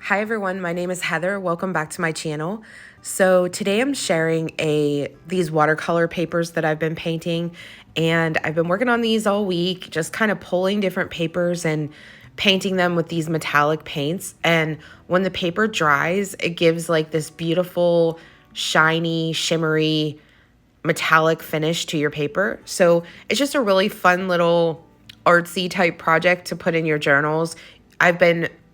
Hi everyone, my name is Heather. Welcome back to my channel. So today I'm sharing these watercolor papers that I've been painting, and I've been working on these all week, just kind of pulling different papers and painting them with these metallic paints. And when the paper dries, it gives like this beautiful, shiny, shimmery, metallic finish to your paper. So it's just a really fun little artsy type project to put in your journals.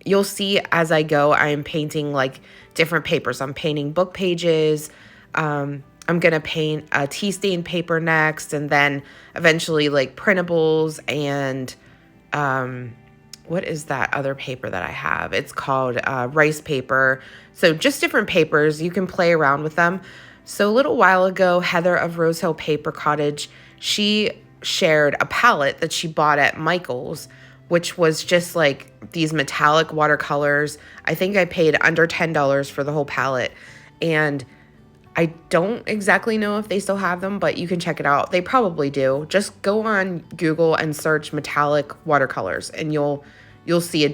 You'll see as I go, I'm painting like different papers. I'm painting book pages. I'm going to paint a tea stain paper next, and then eventually like printables and what is that other paper that I have? It's called rice paper. So just different papers. You can play around with them. So a little while ago, Heather of Rose Hill Paper Cottage, she shared a palette that she bought at Michael's, which was just like these metallic watercolors. I think I paid under $10 for the whole palette. And I don't exactly know if they still have them, but you can check it out. They probably do. Just go on Google and search metallic watercolors, and you'll see a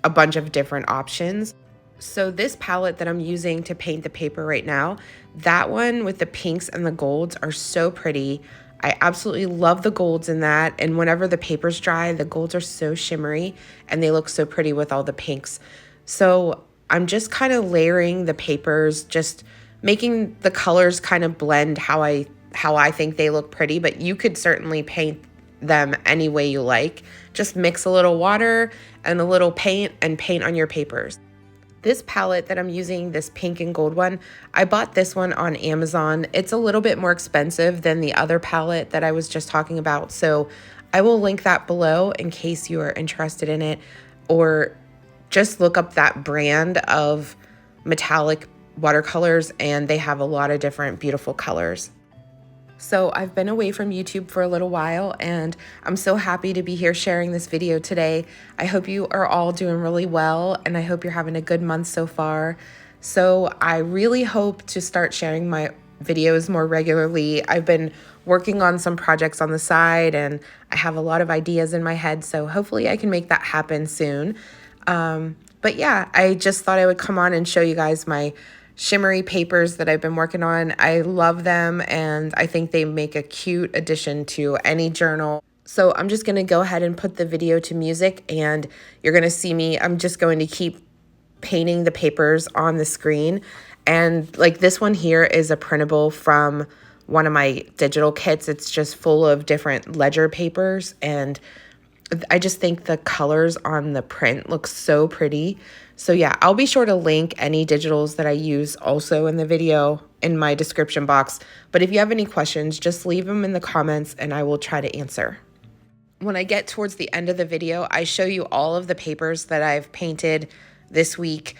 bunch of different options. So this palette that I'm using to paint the paper right now, that one with the pinks and the golds are so pretty. I absolutely love the golds in that. And whenever the paper's dry, the golds are so shimmery and they look so pretty with all the pinks. So I'm just kind of layering the papers, just making the colors kind of blend how I think they look pretty, but you could certainly paint them any way you like. Just mix a little water and a little paint and paint on your papers. This palette that I'm using, this pink and gold one, I bought this one on Amazon. It's a little bit more expensive than the other palette that I was just talking about. So I will link that below in case you are interested in it, or just look up that brand of metallic watercolors, and they have a lot of different beautiful colors. So I've been away from YouTube for a little while, and I'm so happy to be here sharing this video today. I hope you are all doing really well, and I hope you're having a good month so far. So I really hope to start sharing my videos more regularly. I've been working on some projects on the side, and I have a lot of ideas in my head, so hopefully I can make that happen soon. But yeah, I just thought I would come on and show you guys my shimmery papers that I've been working on. I love them, and I think they make a cute addition to any journal. So I'm just going to go ahead and put the video to music, and you're going to see me. I'm just going to keep painting the papers on the screen. And like this one here is a printable from one of my digital kits. It's just full of different ledger papers, and I just think the colors on the print look so pretty. So yeah, I'll be sure to link any digitals that I use also in the video in my description box. But if you have any questions, just leave them in the comments and I will try to answer. When I get towards the end of the video, I show you all of the papers that I've painted this week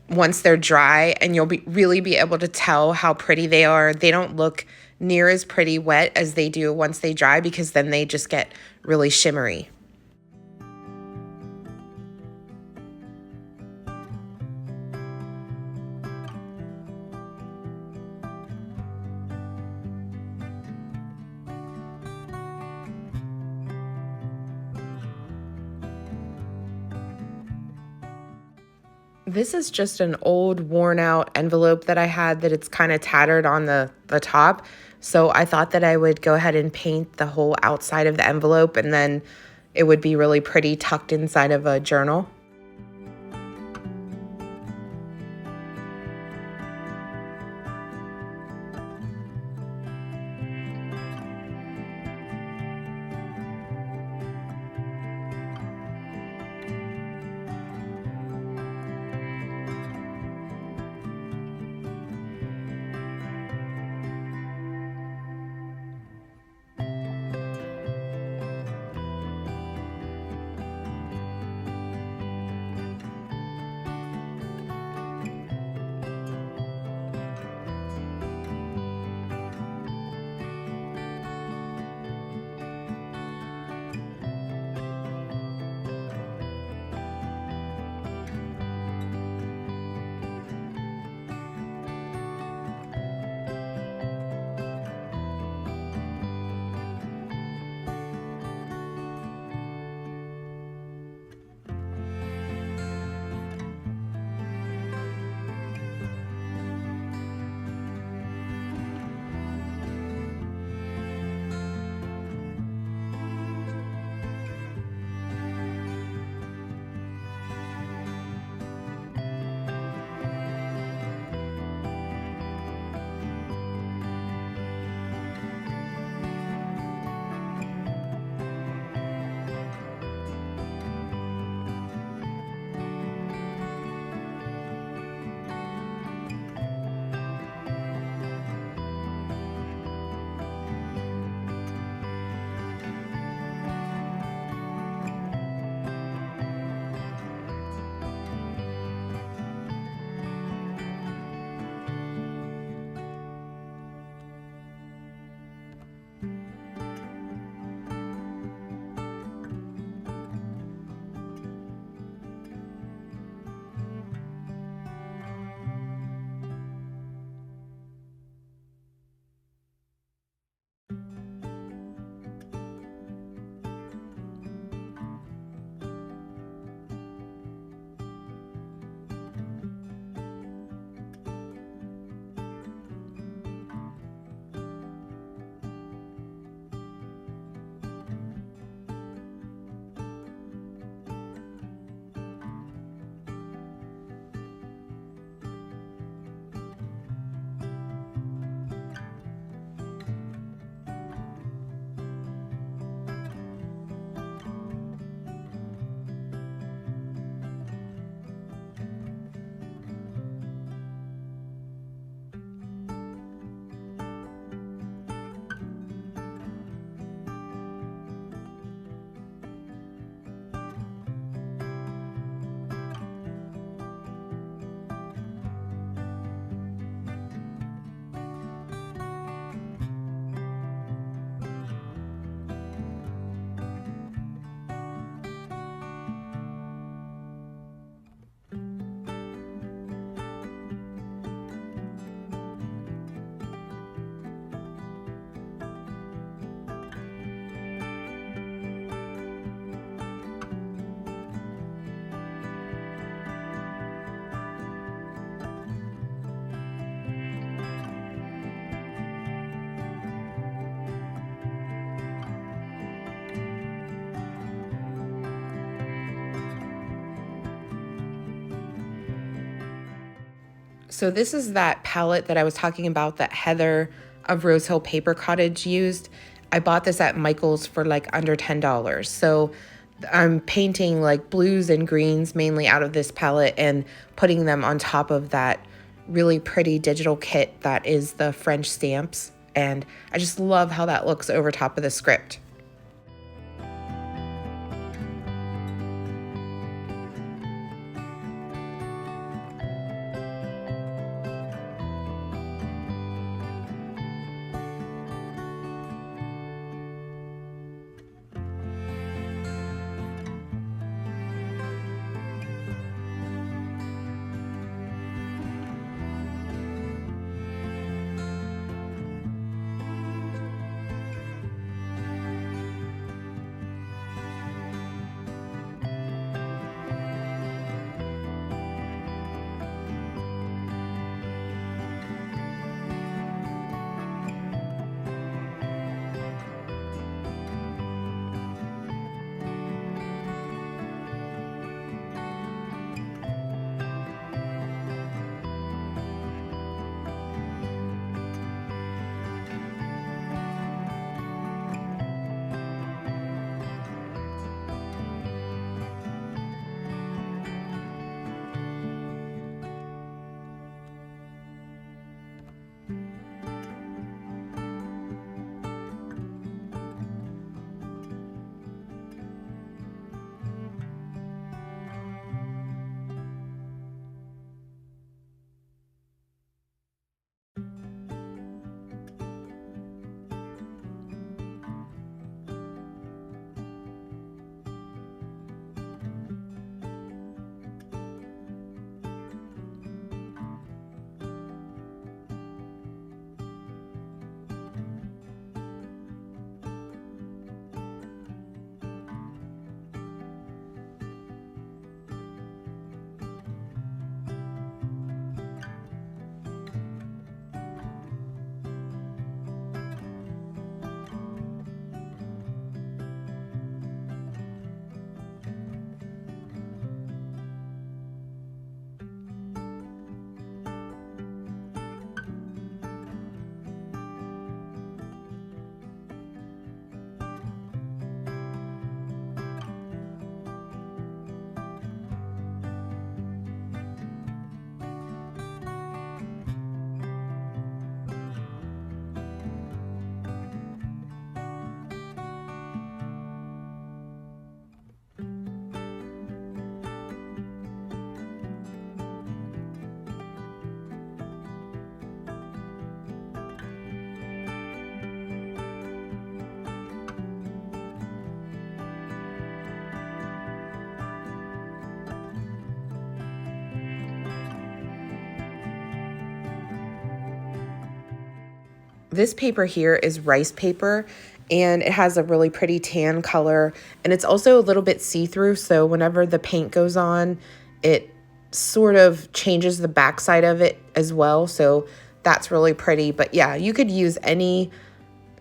once they're dry, and you'll really be able to tell how pretty they are. They don't look near as pretty wet as they do once they dry, because then they just get really shimmery. This is just an old worn out envelope that I had that it's kind of tattered on the top. So I thought that I would go ahead and paint the whole outside of the envelope, and then it would be really pretty tucked inside of a journal. So this is that palette that I was talking about that Heather of Rose Hill Paper Cottage used. I bought this at Michael's for like under $10. So I'm painting like blues and greens mainly out of this palette and putting them on top of that really pretty digital kit that is the French stamps. And I just love how that looks over top of the script. This paper here is rice paper, and it has a really pretty tan color, and it's also a little bit see-through, so whenever the paint goes on, it sort of changes the backside of it as well, so that's really pretty. But yeah, you could use any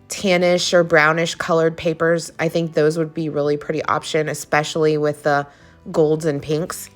tannish or brownish colored papers. I think those would be really pretty option, especially with the golds and pinks.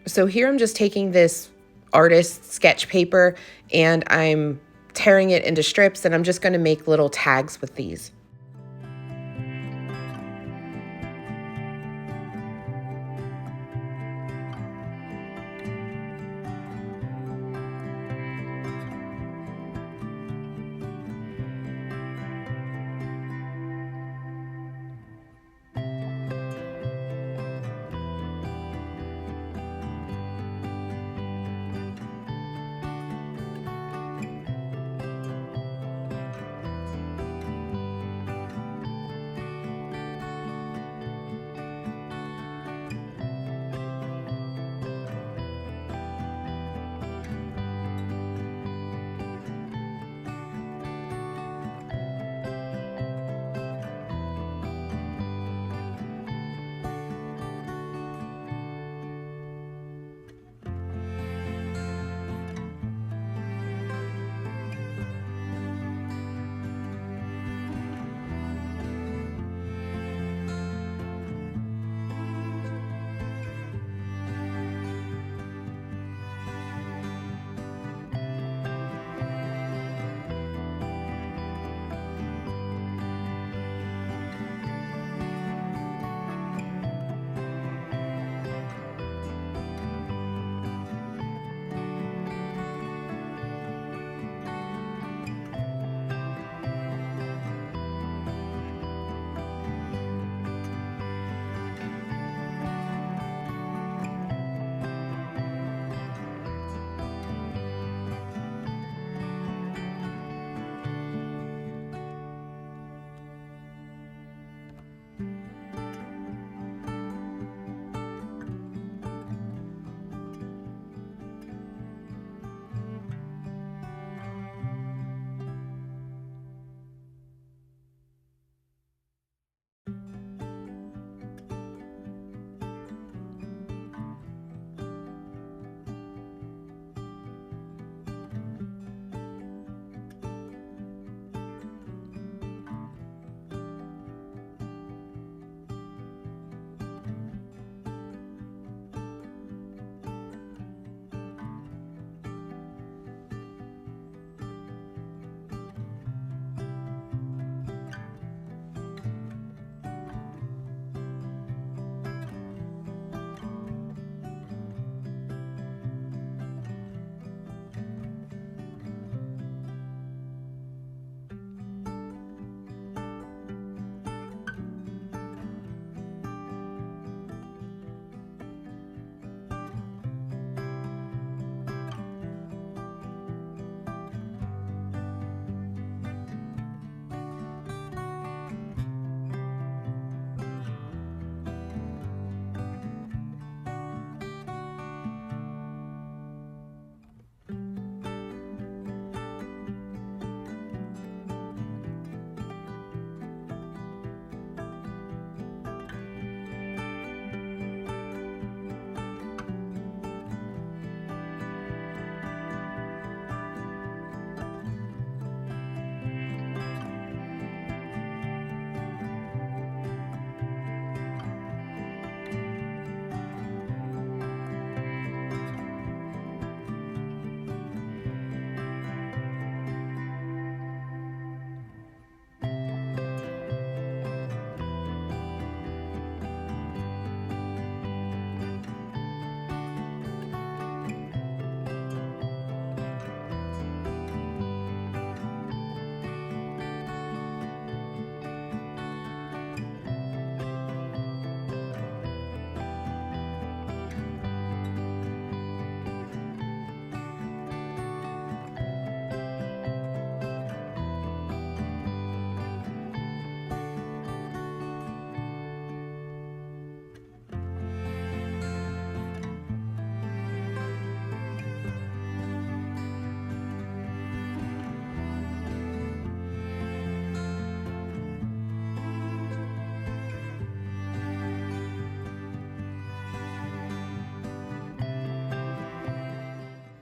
So here I'm just taking this artist sketch paper and I'm tearing it into strips, and I'm just going to make little tags with these.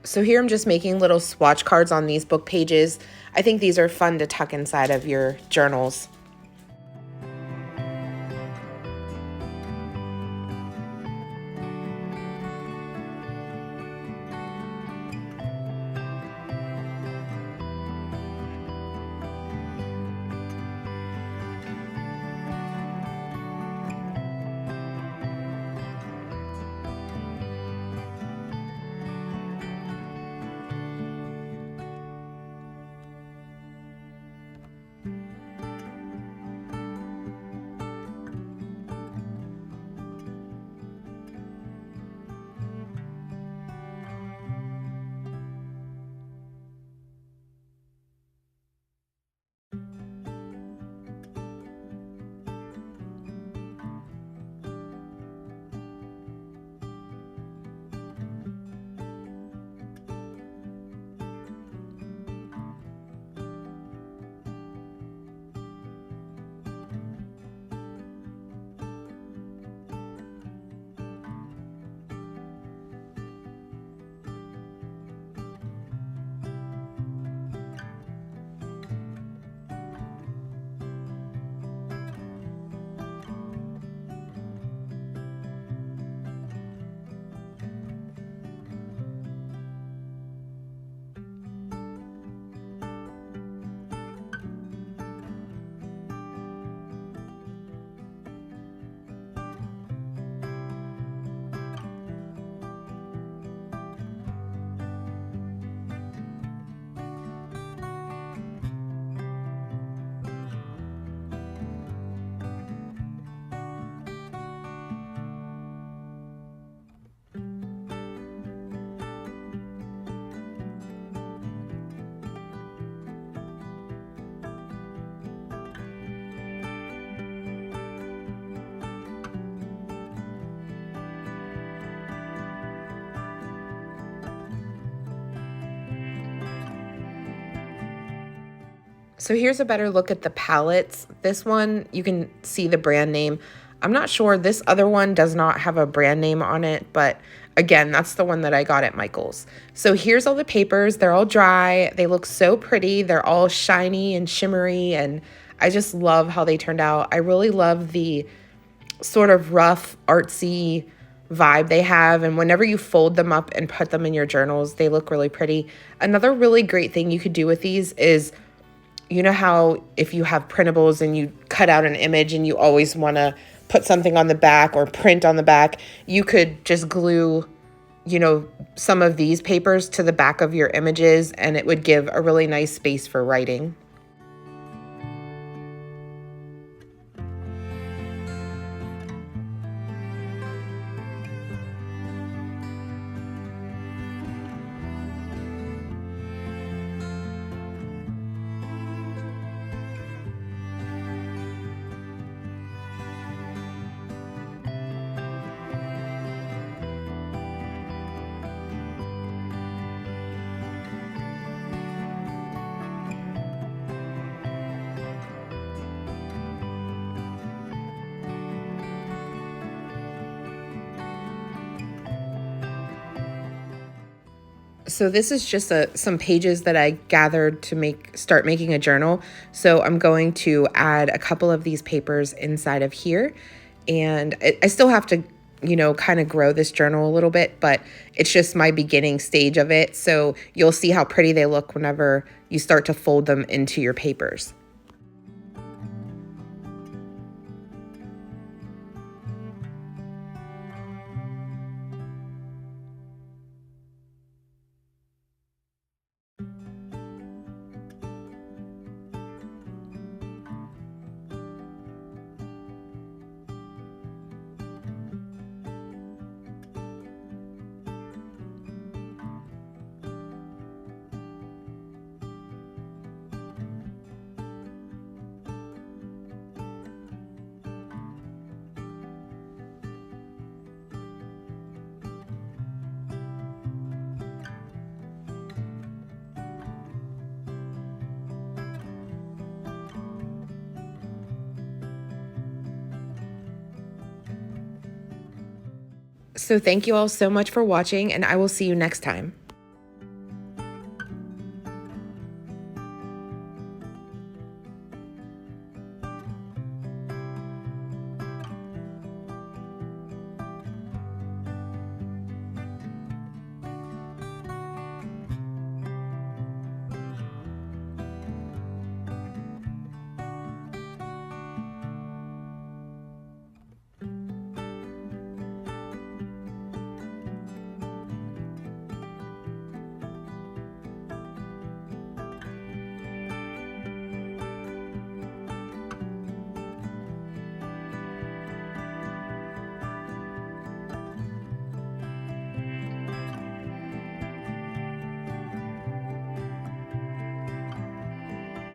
So here I'm just making little swatch cards on these book pages. I think these are fun to tuck inside of your journals. So here's a better look at the palettes. This one, you can see the brand name. I'm not sure, this other one does not have a brand name on it, but again, that's the one that I got at Michael's. So here's all the papers. They're all dry. They look so pretty. They're all shiny and shimmery, and I just love how they turned out. I really love the sort of rough, artsy vibe they have, and whenever you fold them up and put them in your journals, they look really pretty. Another really great thing you could do with these is, you know how if you have printables and you cut out an image and you always want to put something on the back or print on the back, you could just glue, you know, some of these papers to the back of your images, and it would give a really nice space for writing. So this is just some pages that I gathered to start making a journal. So I'm going to add a couple of these papers inside of here. And I still have to, you know, kind of grow this journal a little bit, but it's just my beginning stage of it. So you'll see how pretty they look whenever you start to fold them into your papers. So thank you all so much for watching, and I will see you next time.